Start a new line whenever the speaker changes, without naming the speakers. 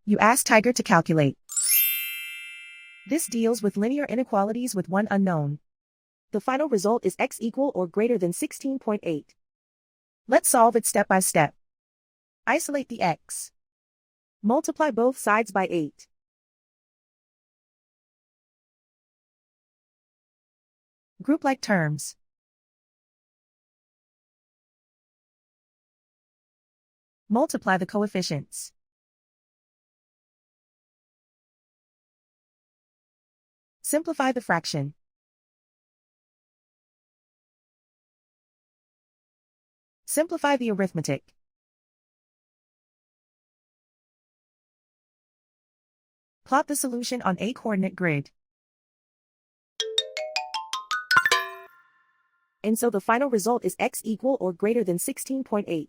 You ask Tiger to calculate. This deals with linear inequalities with one unknown. The final result is x equal or greater than 16.8. Let's solve it step by step. Isolate the x. Multiply both sides by 8. Group like terms. Multiply the coefficients. Simplify the fraction. Simplify the arithmetic. Plot the solution on a coordinate grid. And so the final result is x equal or greater than 16.8.